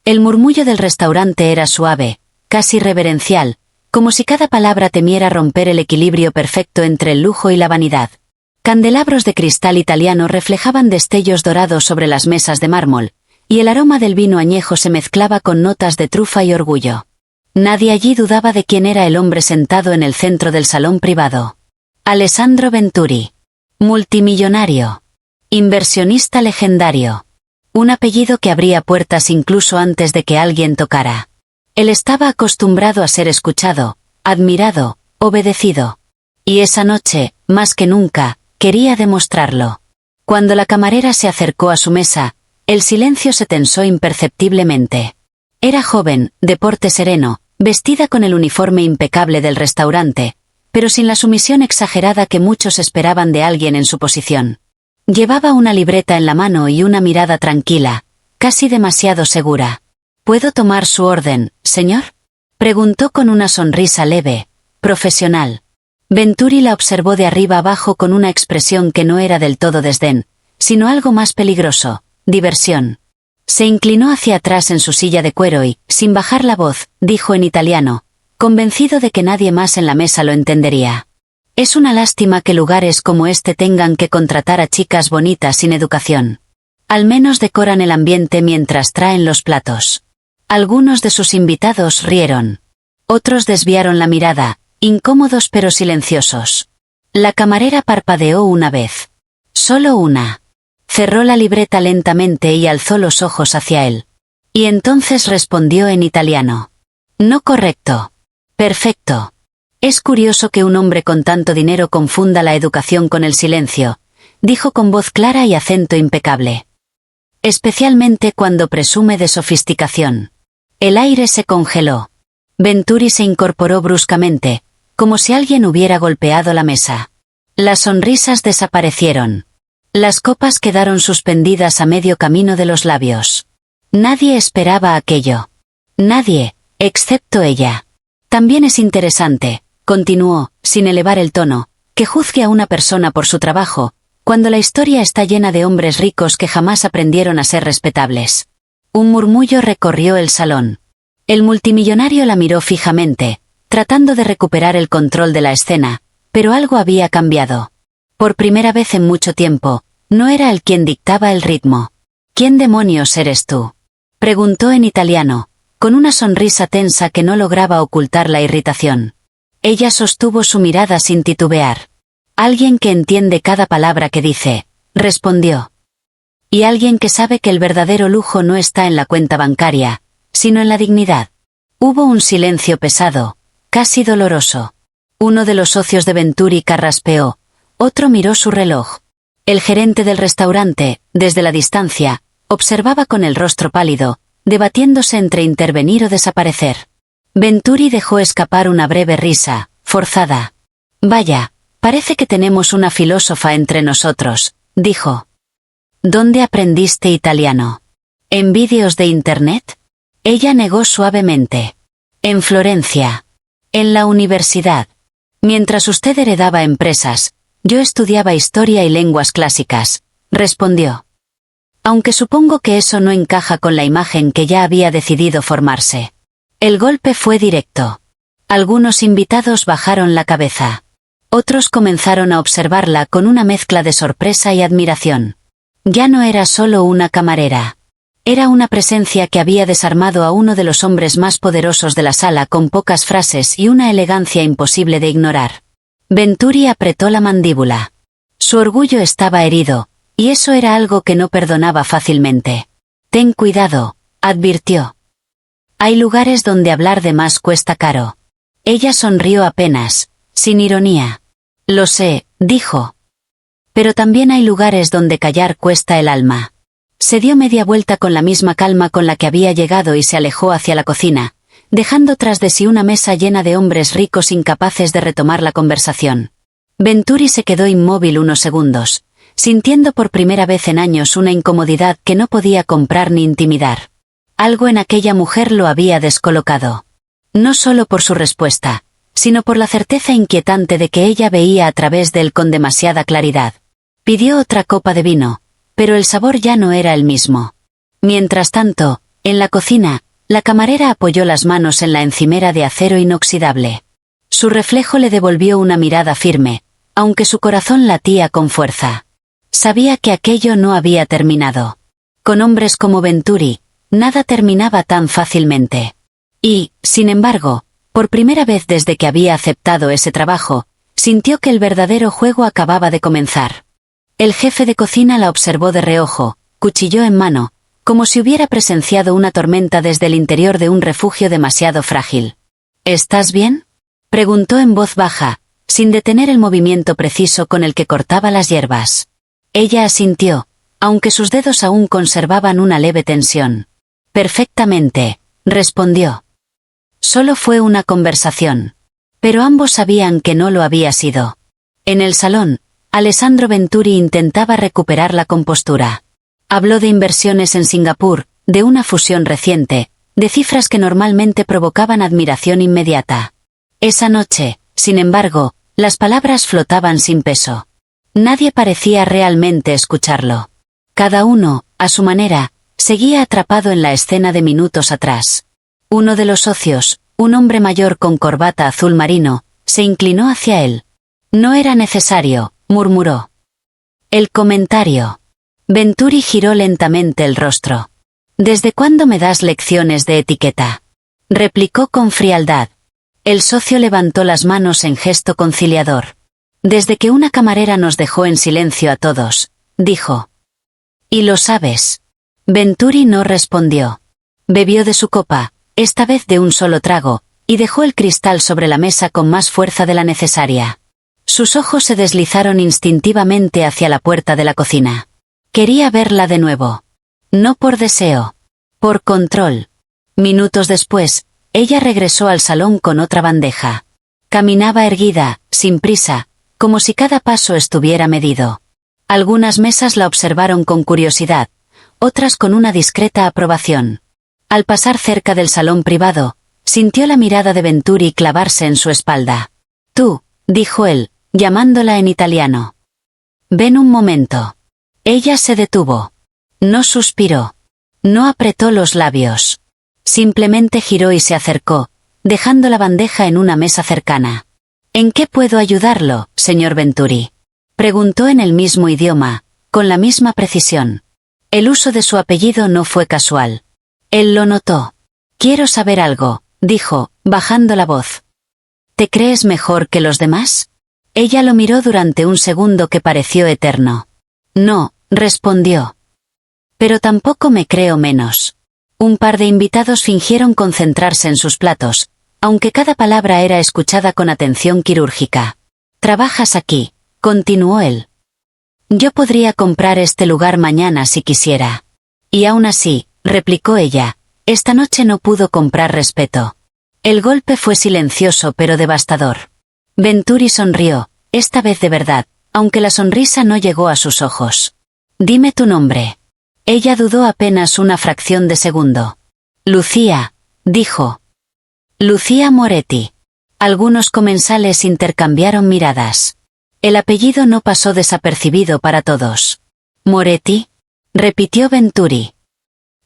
El murmullo del restaurante era suave, casi reverencial, como si cada palabra temiera romper el equilibrio perfecto entre el lujo y la vanidad. Candelabros de cristal italiano reflejaban destellos dorados sobre las mesas de mármol, y el aroma del vino añejo se mezclaba con notas de trufa y orgullo. Nadie allí dudaba de quién era el hombre sentado en el centro del salón privado. Alessandro Venturi. Multimillonario. Inversionista legendario. Un apellido que abría puertas incluso antes de que alguien tocara. Él estaba acostumbrado a ser escuchado, admirado, obedecido. Y esa noche, más que nunca, quería demostrarlo. Cuando la camarera se acercó a su mesa, el silencio se tensó imperceptiblemente. Era joven, de porte sereno, vestida con el uniforme impecable del restaurante, pero sin la sumisión exagerada que muchos esperaban de alguien en su posición. Llevaba una libreta en la mano y una mirada tranquila, casi demasiado segura. ¿Puedo tomar su orden, señor?, preguntó con una sonrisa leve, profesional. Venturi la observó de arriba abajo con una expresión que no era del todo desdén, sino algo más peligroso, diversión. Se inclinó hacia atrás en su silla de cuero y, sin bajar la voz, dijo en italiano, convencido de que nadie más en la mesa lo entendería. Es una lástima que lugares como este tengan que contratar a chicas bonitas sin educación. Al menos decoran el ambiente mientras traen los platos. Algunos de sus invitados rieron. Otros desviaron la mirada, incómodos pero silenciosos. La camarera parpadeó una vez. Solo una. Cerró la libreta lentamente y alzó los ojos hacia él. Y entonces respondió en italiano. No correcto. Perfecto. Es curioso que un hombre con tanto dinero confunda la educación con el silencio, dijo con voz clara y acento impecable. Especialmente cuando presume de sofisticación. El aire se congeló. Venturi se incorporó bruscamente, como si alguien hubiera golpeado la mesa. Las sonrisas desaparecieron. Las copas quedaron suspendidas a medio camino de los labios. Nadie esperaba aquello. Nadie, excepto ella. También es interesante, continuó, sin elevar el tono, que juzgue a una persona por su trabajo, cuando la historia está llena de hombres ricos que jamás aprendieron a ser respetables. Un murmullo recorrió el salón. El multimillonario la miró fijamente, tratando de recuperar el control de la escena, pero algo había cambiado. Por primera vez en mucho tiempo, no era él quien dictaba el ritmo. ¿Quién demonios eres tú?, preguntó en italiano, con una sonrisa tensa que no lograba ocultar la irritación. Ella sostuvo su mirada sin titubear. Alguien que entiende cada palabra que dice, respondió. Y alguien que sabe que el verdadero lujo no está en la cuenta bancaria, sino en la dignidad. Hubo un silencio pesado, casi doloroso. Uno de los socios de Venturi carraspeó, otro miró su reloj. El gerente del restaurante, desde la distancia, observaba con el rostro pálido, debatiéndose entre intervenir o desaparecer. Venturi dejó escapar una breve risa, forzada. Vaya, parece que tenemos una filósofa entre nosotros, dijo. ¿Dónde aprendiste italiano? ¿En vídeos de internet? Ella negó suavemente. En Florencia. En la universidad. Mientras usted heredaba empresas, yo estudiaba historia y lenguas clásicas, respondió. Aunque supongo que eso no encaja con la imagen que ya había decidido formarse. El golpe fue directo. Algunos invitados bajaron la cabeza. Otros comenzaron a observarla con una mezcla de sorpresa y admiración. Ya no era solo una camarera. Era una presencia que había desarmado a uno de los hombres más poderosos de la sala con pocas frases y una elegancia imposible de ignorar. Venturi apretó la mandíbula. Su orgullo estaba herido, y eso era algo que no perdonaba fácilmente. Ten cuidado, advirtió. Hay lugares donde hablar de más cuesta caro. Ella sonrió apenas, sin ironía. Lo sé, dijo. Pero también hay lugares donde callar cuesta el alma. Se dio media vuelta con la misma calma con la que había llegado y se alejó hacia la cocina, dejando tras de sí una mesa llena de hombres ricos incapaces de retomar la conversación. Venturi se quedó inmóvil unos segundos, sintiendo por primera vez en años una incomodidad que no podía comprar ni intimidar. Algo en aquella mujer lo había descolocado. No solo por su respuesta, sino por la certeza inquietante de que ella veía a través de él con demasiada claridad. Pidió otra copa de vino, pero el sabor ya no era el mismo. Mientras tanto, En la cocina, la camarera apoyó las manos en la encimera de acero inoxidable. Su reflejo le devolvió una mirada firme, aunque su corazón latía con fuerza. Sabía que aquello no había terminado. Con hombres como Venturi, nada terminaba tan fácilmente. Y, sin embargo, por primera vez desde que había aceptado ese trabajo, sintió que el verdadero juego acababa de comenzar. El jefe de cocina la observó de reojo, cuchillo en mano, como si hubiera presenciado una tormenta desde el interior de un refugio demasiado frágil. ¿Estás bien?, preguntó en voz baja, sin detener el movimiento preciso con el que cortaba las hierbas. Ella asintió, aunque sus dedos aún conservaban una leve tensión. Perfectamente, respondió. Solo fue una conversación. Pero ambos sabían que no lo había sido. En el salón, Alessandro Venturi intentaba recuperar la compostura. Habló de inversiones en Singapur, de una fusión reciente, de cifras que normalmente provocaban admiración inmediata. Esa noche, sin embargo, las palabras flotaban sin peso. Nadie parecía realmente escucharlo. Cada uno, a su manera, seguía atrapado en la escena de minutos atrás. Uno de los socios, un hombre mayor con corbata azul marino, se inclinó hacia él. No era necesario, murmuró. El comentario. Venturi giró lentamente el rostro. ¿Desde cuándo me das lecciones de etiqueta?, replicó con frialdad. El socio levantó las manos en gesto conciliador. Desde que una camarera nos dejó en silencio a todos, dijo. ¿Y lo sabes? Venturi no respondió. Bebió de su copa, esta vez de un solo trago, y dejó el cristal sobre la mesa con más fuerza de la necesaria. Sus ojos se deslizaron instintivamente hacia la puerta de la cocina. Quería verla de nuevo. No por deseo. Por control. Minutos después, ella regresó al salón con otra bandeja. Caminaba erguida, sin prisa, como si cada paso estuviera medido. Algunas mesas la observaron con curiosidad, otras con una discreta aprobación. Al pasar cerca del salón privado, sintió la mirada de Venturi clavarse en su espalda. Tú, dijo él, llamándola en italiano. Ven un momento. Ella se detuvo. No suspiró. No apretó los labios. Simplemente giró y se acercó, dejando la bandeja en una mesa cercana. ¿En qué puedo ayudarlo, señor Venturi?, preguntó en el mismo idioma, con la misma precisión. El uso de su apellido no fue casual. Él lo notó. Quiero saber algo, dijo, bajando la voz. ¿Te crees mejor que los demás? Ella lo miró durante un segundo que pareció eterno. No, respondió. Pero tampoco me creo menos. Un par de invitados fingieron concentrarse en sus platos, aunque cada palabra era escuchada con atención quirúrgica. Trabajas aquí, continuó él. Yo podría comprar este lugar mañana si quisiera. Y aún así, replicó ella, esta noche no pudo comprar respeto. El golpe fue silencioso pero devastador. Venturi sonrió, esta vez de verdad, aunque la sonrisa no llegó a sus ojos. Dime tu nombre. Ella dudó apenas una fracción de segundo. Lucía, dijo. Lucía Moretti. Algunos comensales intercambiaron miradas. El apellido no pasó desapercibido para todos. ¿Moretti?, repitió Venturi.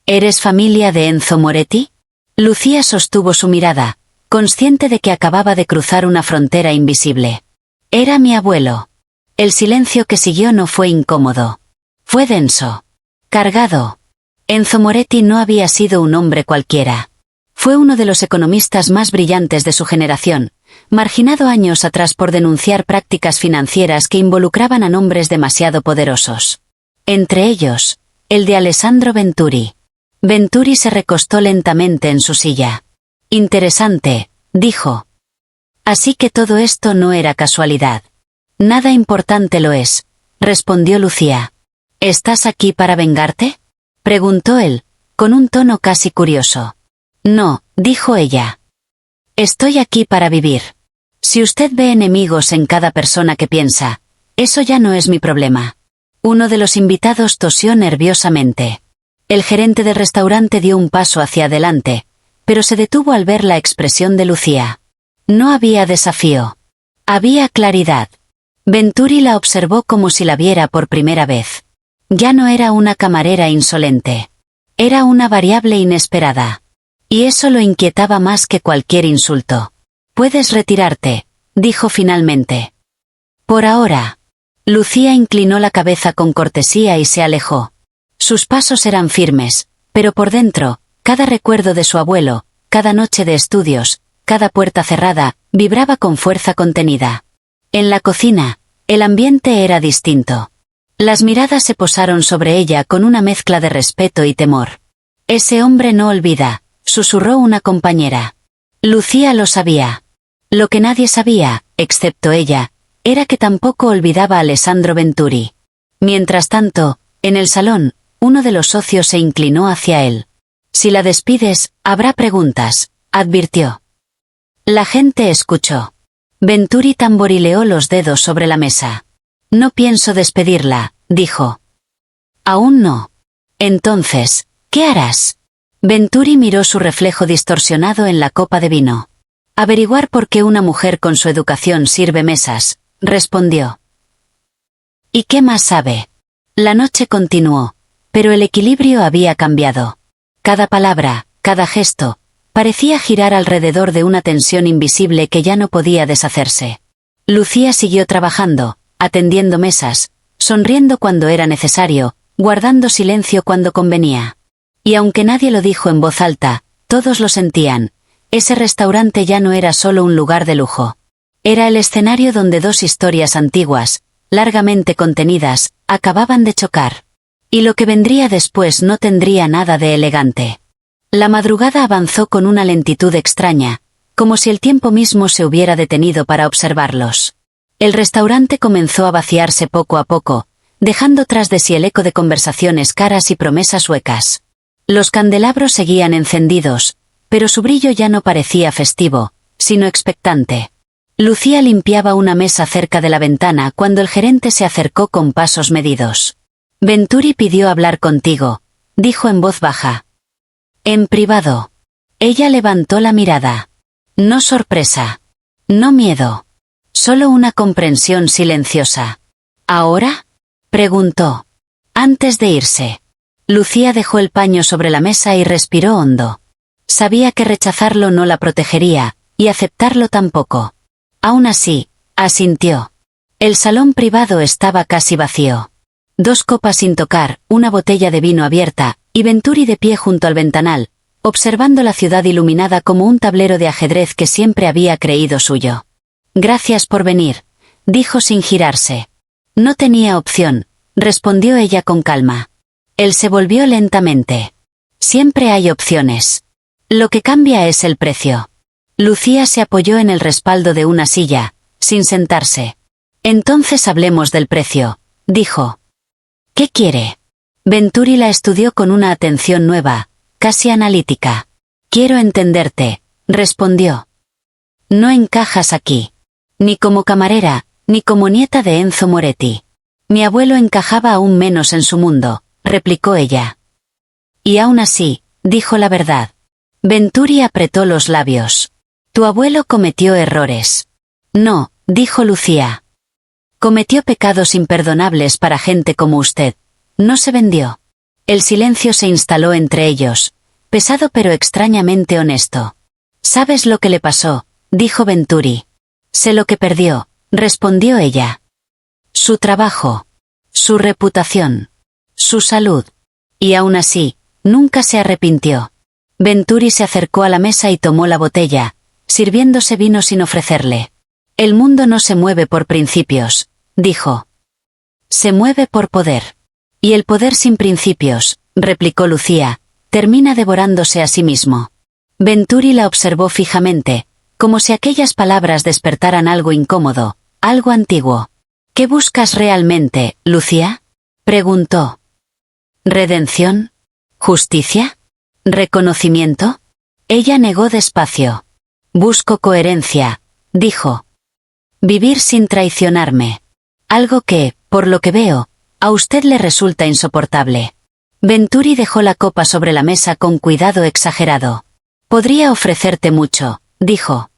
¿Eres familia de Enzo Moretti? Lucía sostuvo su mirada, consciente de que acababa de cruzar una frontera invisible. Era mi abuelo. El silencio que siguió no fue incómodo. Fue denso. Cargado. Enzo Moretti no había sido un hombre cualquiera. Fue uno de los economistas más brillantes de su generación, marginado años atrás por denunciar prácticas financieras que involucraban a nombres demasiado poderosos. Entre ellos, el de Alessandro Venturi. Venturi se recostó lentamente en su silla. Interesante, dijo. Así que todo esto no era casualidad. Nada importante lo es, respondió Lucía. ¿Estás aquí para vengarte?, preguntó él, con un tono casi curioso. No, dijo ella. Estoy aquí para vivir. Si usted ve enemigos en cada persona que piensa, eso ya no es mi problema. Uno de los invitados tosió nerviosamente. El gerente del restaurante dio un paso hacia adelante, pero se detuvo al ver la expresión de Lucía. No había desafío. Había claridad. Venturi la observó como si la viera por primera vez. Ya no era una camarera insolente. Era una variable inesperada. Y eso lo inquietaba más que cualquier insulto. «Puedes retirarte», dijo finalmente. «Por ahora». Lucía inclinó la cabeza con cortesía y se alejó. Sus pasos eran firmes, pero por dentro, cada recuerdo de su abuelo, cada noche de estudios, cada puerta cerrada, vibraba con fuerza contenida. En la cocina, el ambiente era distinto. Las miradas se posaron sobre ella con una mezcla de respeto y temor. «Ese hombre no olvida», susurró una compañera. Lucía lo sabía. Lo que nadie sabía, excepto ella, era que tampoco olvidaba a Alessandro Venturi. Mientras tanto, en el salón, uno de los socios se inclinó hacia él. «Si la despides, habrá preguntas», advirtió. La gente escuchó. Venturi tamborileó los dedos sobre la mesa. «No pienso despedirla», dijo. «Aún no. Entonces, ¿qué harás?» Venturi miró su reflejo distorsionado en la copa de vino. «Averiguar por qué una mujer con su educación sirve mesas», respondió. «¿Y qué más sabe?» La noche continuó, pero el equilibrio había cambiado. Cada palabra, cada gesto, parecía girar alrededor de una tensión invisible que ya no podía deshacerse. Lucía siguió trabajando, atendiendo mesas, sonriendo cuando era necesario, guardando silencio cuando convenía. Y aunque nadie lo dijo en voz alta, todos lo sentían. Ese restaurante ya no era solo un lugar de lujo. Era el escenario donde dos historias antiguas, largamente contenidas, acababan de chocar. Y lo que vendría después no tendría nada de elegante. La madrugada avanzó con una lentitud extraña, como si el tiempo mismo se hubiera detenido para observarlos. El restaurante comenzó a vaciarse poco a poco, dejando tras de sí el eco de conversaciones caras y promesas huecas. Los candelabros seguían encendidos, pero su brillo ya no parecía festivo, sino expectante. Lucía limpiaba una mesa cerca de la ventana cuando el gerente se acercó con pasos medidos. «Venturi pidió hablar contigo», dijo en voz baja. «En privado». Ella levantó la mirada. No sorpresa. No miedo. Solo una comprensión silenciosa. «¿Ahora?», preguntó. Antes de irse. Lucía dejó el paño sobre la mesa y respiró hondo. Sabía que rechazarlo no la protegería, y aceptarlo tampoco. Aún así, asintió. El salón privado estaba casi vacío. 2 copas sin tocar, una botella de vino abierta, y Venturi de pie junto al ventanal, observando la ciudad iluminada como un tablero de ajedrez que siempre había creído suyo. «Gracias por venir», dijo sin girarse. «No tenía opción», respondió ella con calma. Él se volvió lentamente. «Siempre hay opciones. Lo que cambia es el precio». Lucía se apoyó en el respaldo de una silla, sin sentarse. «Entonces hablemos del precio», dijo. «¿Qué quiere?» Venturi la estudió con una atención nueva, casi analítica. «Quiero entenderte», respondió. «No encajas aquí. Ni como camarera, ni como nieta de Enzo Moretti. Mi abuelo encajaba aún menos en su mundo», replicó ella. «Y aún así», dijo la verdad. Venturi apretó los labios. «Tu abuelo cometió errores». «No», dijo Lucía. «Cometió pecados imperdonables para gente como usted. No se vendió». El silencio se instaló entre ellos, pesado pero extrañamente honesto. «¿Sabes lo que le pasó?», dijo Venturi. «Sé lo que perdió», respondió ella. «Su trabajo. Su reputación. Su salud. Y aún así, nunca se arrepintió». Venturi se acercó a la mesa y tomó la botella, sirviéndose vino sin ofrecerle. «El mundo no se mueve por principios», dijo. «Se mueve por poder. Y el poder sin principios», replicó Lucía, «termina devorándose a sí mismo». Venturi la observó fijamente, como si aquellas palabras despertaran algo incómodo, algo antiguo. «¿Qué buscas realmente, Lucía?», preguntó. «¿Redención? ¿Justicia? ¿Reconocimiento?». Ella negó despacio. «Busco coherencia», dijo. «Vivir sin traicionarme. Algo que, por lo que veo, a usted le resulta insoportable». Venturi dejó la copa sobre la mesa con cuidado exagerado. «Podría ofrecerte mucho», dijo.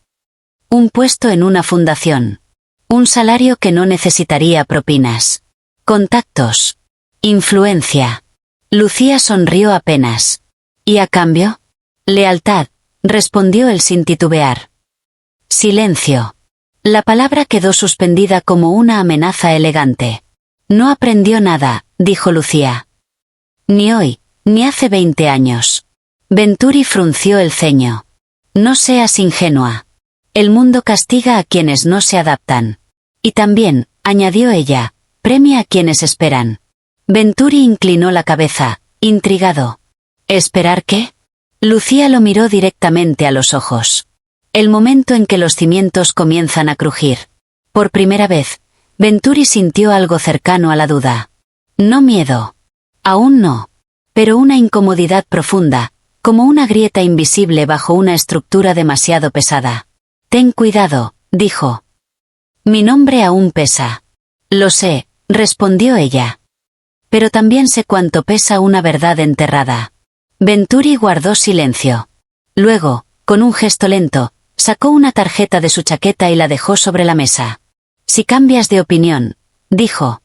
«Un puesto en una fundación. Un salario que no necesitaría propinas. Contactos. Influencia. Lucía sonrió apenas. ¿Y a cambio? Lealtad, respondió él sin titubear. Silencio. La palabra quedó suspendida como una amenaza elegante. No aprendió nada, dijo Lucía. Ni hoy, ni hace 20 años. Venturi frunció el ceño. No seas ingenua. El mundo castiga a quienes no se adaptan. Y también, añadió ella, premia a quienes esperan. Venturi inclinó la cabeza, intrigado. ¿Esperar qué? Lucía lo miró directamente a los ojos. El momento en que los cimientos comienzan a crujir. Por primera vez, Venturi sintió algo cercano a la duda. No miedo. Aún no. Pero una incomodidad profunda, como una grieta invisible bajo una estructura demasiado pesada. Ten cuidado, dijo. Mi nombre aún pesa. Lo sé, respondió ella. Pero también sé cuánto pesa una verdad enterrada. Venturi guardó silencio. Luego, con un gesto lento, sacó una tarjeta de su chaqueta y la dejó sobre la mesa. Si cambias de opinión, dijo.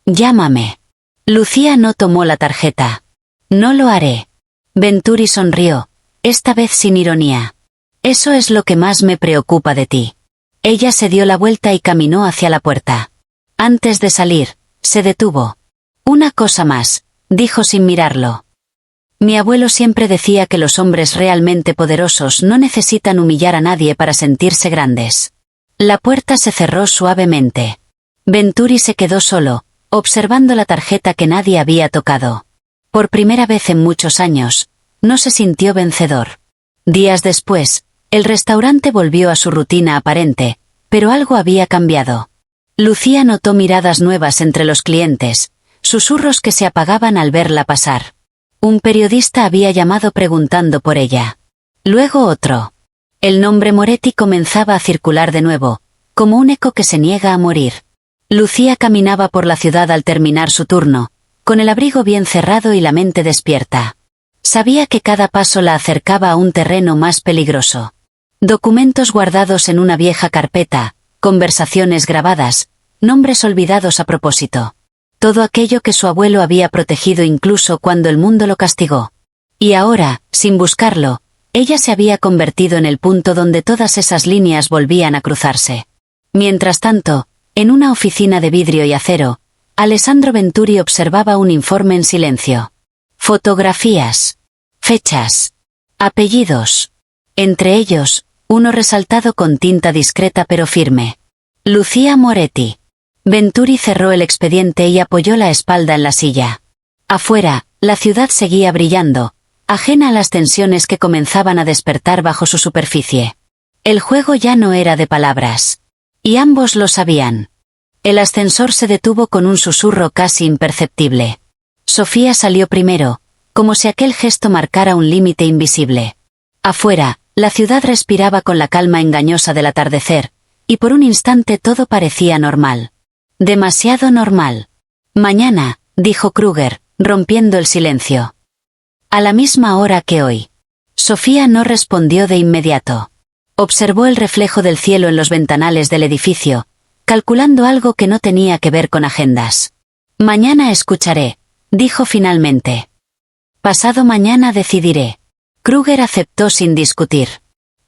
Llámame. Lucía no tomó la tarjeta. No lo haré. Venturi sonrió, esta vez sin ironía. Eso es lo que más me preocupa de ti. Ella se dio la vuelta y caminó hacia la puerta. Antes de salir, se detuvo. Una cosa más, dijo sin mirarlo. Mi abuelo siempre decía que los hombres realmente poderosos no necesitan humillar a nadie para sentirse grandes. La puerta se cerró suavemente. Venturi se quedó solo, observando la tarjeta que nadie había tocado. Por primera vez en muchos años, no se sintió vencedor. Días después, el restaurante volvió a su rutina aparente, pero algo había cambiado. Lucía notó miradas nuevas entre los clientes, susurros que se apagaban al verla pasar. Un periodista había llamado preguntando por ella. Luego otro. El nombre Moretti comenzaba a circular de nuevo, como un eco que se niega a morir. Lucía caminaba por la ciudad al terminar su turno, con el abrigo bien cerrado y la mente despierta. Sabía que cada paso la acercaba a un terreno más peligroso. Documentos guardados en una vieja carpeta, conversaciones grabadas, nombres olvidados a propósito. Todo aquello que su abuelo había protegido incluso cuando el mundo lo castigó. Y ahora, sin buscarlo, ella se había convertido en el punto donde todas esas líneas volvían a cruzarse. Mientras tanto, en una oficina de vidrio y acero, Alessandro Venturi observaba un informe en silencio. Fotografías. Fechas. Apellidos. Entre ellos, uno resaltado con tinta discreta pero firme. Lucía Moretti. Venturi cerró el expediente y apoyó la espalda en la silla. Afuera, la ciudad seguía brillando, ajena a las tensiones que comenzaban a despertar bajo su superficie. El juego ya no era de palabras. Y ambos lo sabían. El ascensor se detuvo con un susurro casi imperceptible. Sofía salió primero, como si aquel gesto marcara un límite invisible. Afuera, la ciudad respiraba con la calma engañosa del atardecer, y por un instante todo parecía normal. Demasiado normal. Mañana, dijo Kruger, rompiendo el silencio. A la misma hora que hoy. Sofía no respondió de inmediato. Observó el reflejo del cielo en los ventanales del edificio, calculando algo que no tenía que ver con agendas. Mañana escucharé, dijo finalmente. Pasado mañana decidiré. Kruger aceptó sin discutir.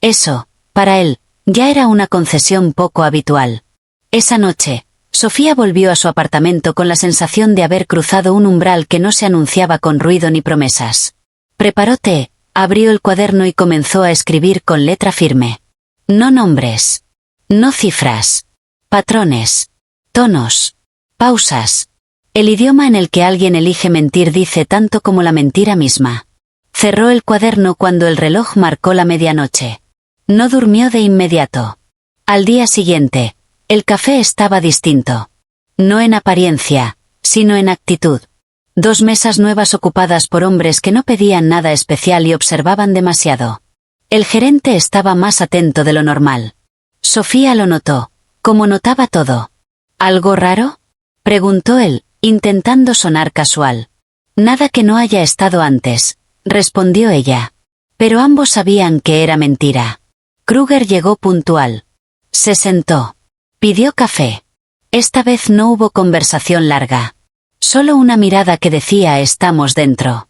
Eso, para él, ya era una concesión poco habitual. Esa noche, Sofía volvió a su apartamento con la sensación de haber cruzado un umbral que no se anunciaba con ruido ni promesas. Preparó té, abrió el cuaderno y comenzó a escribir con letra firme. No nombres. No cifras. Patrones. Tonos. Pausas. El idioma en el que alguien elige mentir dice tanto como la mentira misma. Cerró el cuaderno cuando el reloj marcó la medianoche. No durmió de inmediato. Al día siguiente, el café estaba distinto. No en apariencia, sino en actitud. 2 mesas nuevas ocupadas por hombres que no pedían nada especial y observaban demasiado. El gerente estaba más atento de lo normal. Sofía lo notó, como notaba todo. ¿Algo raro?, preguntó él, intentando sonar casual. Nada que no haya estado antes, respondió ella. Pero ambos sabían que era mentira. Kruger llegó puntual. Se sentó. Pidió café. Esta vez no hubo conversación larga. Solo una mirada que decía «estamos dentro».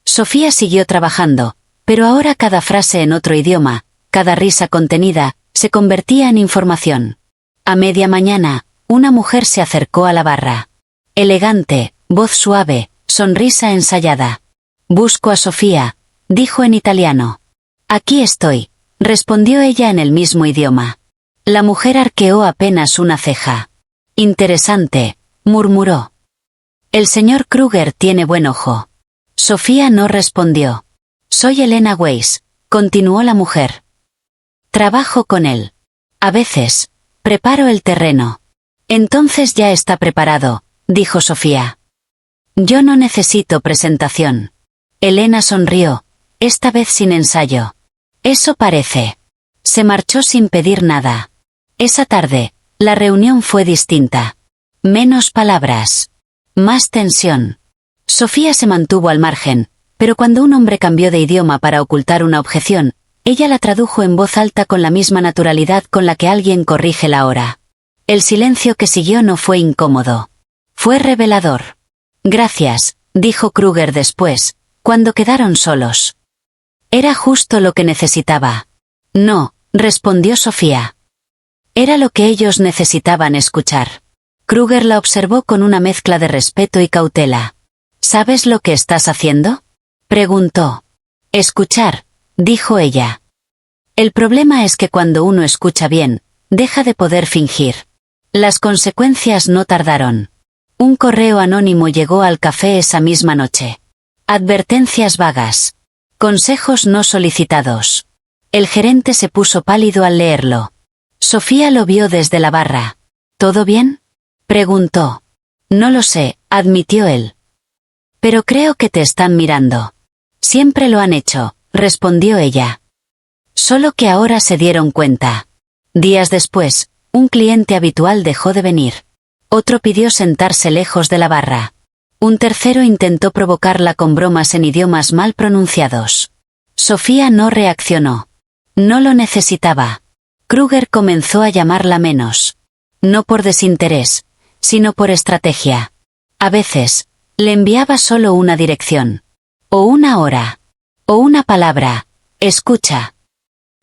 Sofía siguió trabajando, pero ahora cada frase en otro idioma, cada risa contenida, se convertía en información. A media mañana, una mujer se acercó a la barra. Elegante, voz suave, sonrisa ensayada. «Busco a Sofía», dijo en italiano. «Aquí estoy», respondió ella en el mismo idioma. La mujer arqueó apenas una ceja. «Interesante», murmuró. «El señor Kruger tiene buen ojo». Sofía no respondió. «Soy Elena Weiss», continuó la mujer. «Trabajo con él. A veces, preparo el terreno». «Entonces ya está preparado», dijo Sofía. «Yo no necesito presentación». Elena sonrió, esta vez sin ensayo. «Eso parece». Se marchó sin pedir nada. Esa tarde, la reunión fue distinta. Menos palabras. Más tensión. Sofía se mantuvo al margen, pero cuando un hombre cambió de idioma para ocultar una objeción, ella la tradujo en voz alta con la misma naturalidad con la que alguien corrige la hora. El silencio que siguió no fue incómodo. Fue revelador. «Gracias», dijo Kruger después, cuando quedaron solos. «Era justo lo que necesitaba». «No», respondió Sofía. Era lo que ellos necesitaban escuchar. Kruger la observó con una mezcla de respeto y cautela. «¿Sabes lo que estás haciendo?», preguntó. «Escuchar», dijo ella. «El problema es que cuando uno escucha bien, deja de poder fingir». Las consecuencias no tardaron. Un correo anónimo llegó al café esa misma noche. Advertencias vagas. Consejos no solicitados. El gerente se puso pálido al leerlo. Sofía lo vio desde la barra. «¿Todo bien?», preguntó. «No lo sé», admitió él. «Pero creo que te están mirando». «Siempre lo han hecho», respondió ella. Solo que ahora se dieron cuenta. Días después, un cliente habitual dejó de venir. Otro pidió sentarse lejos de la barra. Un tercero intentó provocarla con bromas en idiomas mal pronunciados. Sofía no reaccionó. No lo necesitaba. Kruger comenzó a llamarla menos. No por desinterés, sino por estrategia. A veces, le enviaba solo una dirección. O una hora. O una palabra. «Escucha».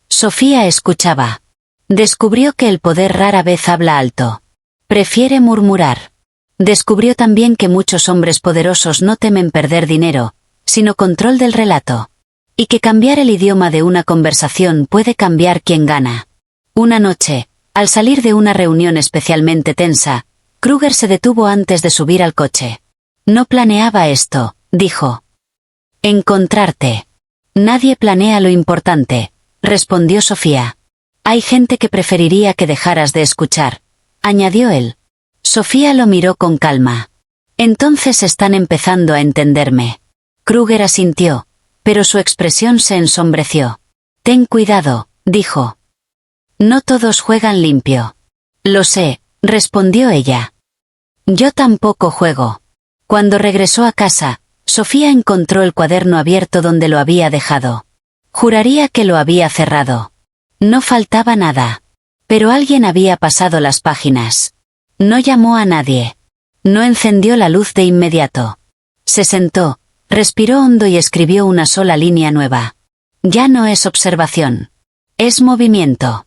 Sofía escuchaba. Descubrió que el poder rara vez habla alto. Prefiere murmurar. Descubrió también que muchos hombres poderosos no temen perder dinero, sino control del relato. Y que cambiar el idioma de una conversación puede cambiar quién gana. Una noche, al salir de una reunión especialmente tensa, Kruger se detuvo antes de subir al coche. «No planeaba esto», dijo. «Encontrarte». «Nadie planea lo importante», respondió Sofía. «Hay gente que preferiría que dejaras de escuchar», añadió él. Sofía lo miró con calma. «Entonces están empezando a entenderme». Kruger asintió, pero su expresión se ensombreció. «Ten cuidado», dijo. «No todos juegan limpio». «Lo sé», respondió ella. «Yo tampoco juego». Cuando regresó a casa, Sofía encontró el cuaderno abierto donde lo había dejado. Juraría que lo había cerrado. No faltaba nada. Pero alguien había pasado las páginas. No llamó a nadie. No encendió la luz de inmediato. Se sentó, respiró hondo y escribió una sola línea nueva. Ya no es observación. Es movimiento.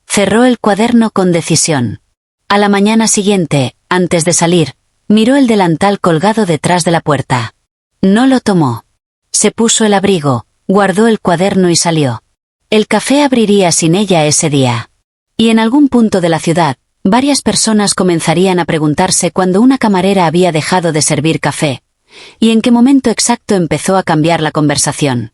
Cerró el cuaderno con decisión. A la mañana siguiente, antes de salir, miró el delantal colgado detrás de la puerta. No lo tomó. Se puso el abrigo, guardó el cuaderno y salió. El café abriría sin ella ese día. Y en algún punto de la ciudad, varias personas comenzarían a preguntarse cuándo una camarera había dejado de servir café, y en qué momento exacto empezó a cambiar la conversación.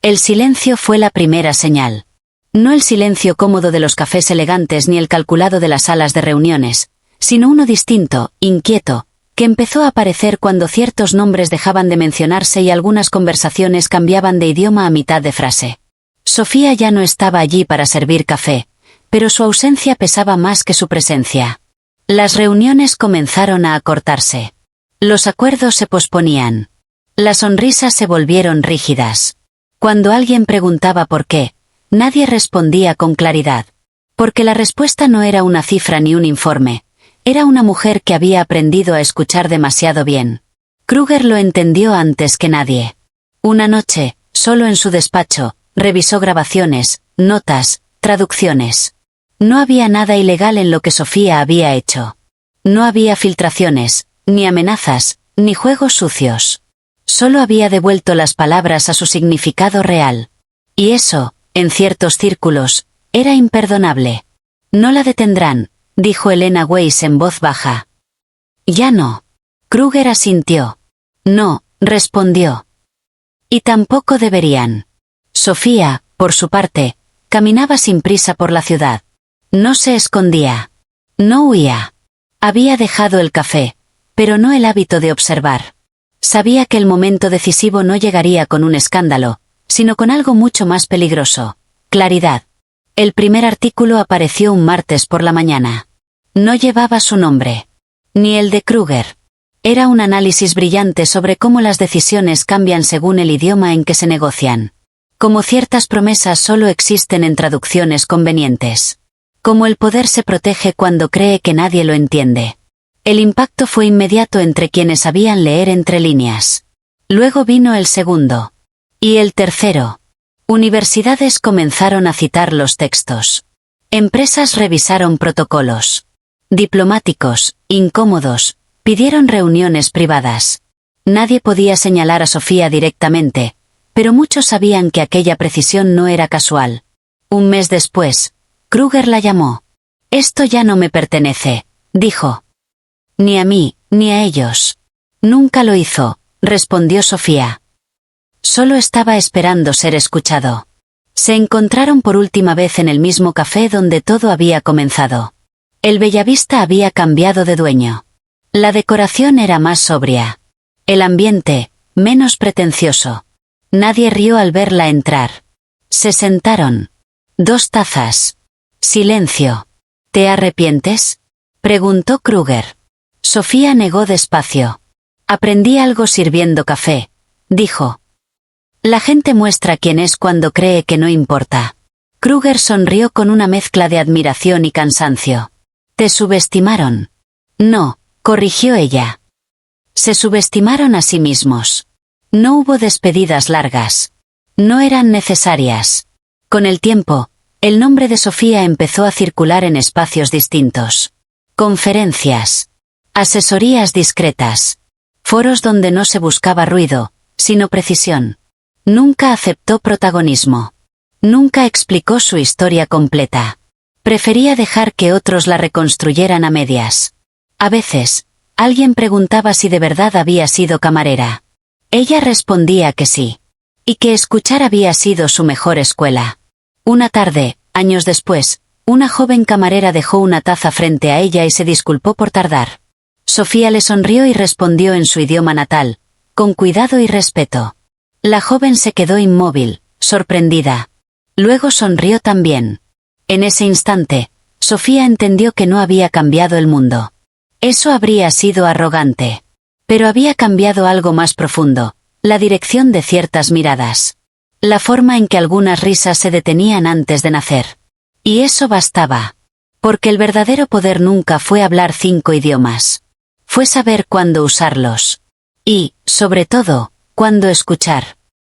El silencio fue la primera señal. No el silencio cómodo de los cafés elegantes ni el calculado de las salas de reuniones, sino uno distinto, inquieto, que empezó a aparecer cuando ciertos nombres dejaban de mencionarse y algunas conversaciones cambiaban de idioma a mitad de frase. Sofía ya no estaba allí para servir café, pero su ausencia pesaba más que su presencia. Las reuniones comenzaron a acortarse. Los acuerdos se posponían. Las sonrisas se volvieron rígidas. Cuando alguien preguntaba por qué, nadie respondía con claridad. Porque la respuesta no era una cifra ni un informe. Era una mujer que había aprendido a escuchar demasiado bien. Kruger lo entendió antes que nadie. Una noche, solo en su despacho, revisó grabaciones, notas, traducciones. No había nada ilegal en lo que Sofía había hecho. No había filtraciones, ni amenazas, ni juegos sucios. Solo había devuelto las palabras a su significado real. Y eso, en ciertos círculos, era imperdonable. No la detendrán, dijo Elena Weiss en voz baja. Ya no. Kruger asintió. No, respondió. Y tampoco deberían. Sofía, por su parte, caminaba sin prisa por la ciudad. No se escondía. No huía. Había dejado el café, pero no el hábito de observar. Sabía que el momento decisivo no llegaría con un escándalo, sino con algo mucho más peligroso: claridad. El primer artículo apareció un martes por la mañana. No llevaba su nombre. Ni el de Kruger. Era un análisis brillante sobre cómo las decisiones cambian según el idioma en que se negocian. Cómo ciertas promesas solo existen en traducciones convenientes. Cómo el poder se protege cuando cree que nadie lo entiende. El impacto fue inmediato entre quienes sabían leer entre líneas. Luego vino el segundo. Y el tercero. Universidades comenzaron a citar los textos. Empresas revisaron protocolos. Diplomáticos, incómodos, pidieron reuniones privadas. Nadie podía señalar a Sofía directamente, pero muchos sabían que aquella precisión no era casual. Un mes después, Kruger la llamó. Esto ya no me pertenece, dijo. Ni a mí, ni a ellos. Nunca lo hizo, respondió Sofía. Solo estaba esperando ser escuchado. Se encontraron por última vez en el mismo café donde todo había comenzado. El Bellavista había cambiado de dueño. La decoración era más sobria. El ambiente, menos pretencioso. Nadie rió al verla entrar. Se sentaron. 2 tazas. Silencio. ¿Te arrepientes?, preguntó Kruger. Sofía negó despacio. Aprendí algo sirviendo café, dijo. La gente muestra quién es cuando cree que no importa. Kruger sonrió con una mezcla de admiración y cansancio. ¿Te subestimaron? No, corrigió ella. Se subestimaron a sí mismos. No hubo despedidas largas. No eran necesarias. Con el tiempo, el nombre de Sofía empezó a circular en espacios distintos. Conferencias. Asesorías discretas. Foros donde no se buscaba ruido, sino precisión. Nunca aceptó protagonismo. Nunca explicó su historia completa. Prefería dejar que otros la reconstruyeran a medias. A veces, alguien preguntaba si de verdad había sido camarera. Ella respondía que sí. Y que escuchar había sido su mejor escuela. Una tarde, años después, una joven camarera dejó una taza frente a ella y se disculpó por tardar. Sofía le sonrió y respondió en su idioma natal, con cuidado y respeto. La joven se quedó inmóvil, sorprendida. Luego sonrió también. En ese instante, Sofía entendió que no había cambiado el mundo. Eso habría sido arrogante. Pero había cambiado algo más profundo, la dirección de ciertas miradas. La forma en que algunas risas se detenían antes de nacer. Y eso bastaba. Porque el verdadero poder nunca fue hablar 5 idiomas. Fue saber cuándo usarlos. Y, sobre todo, cuándo escuchar.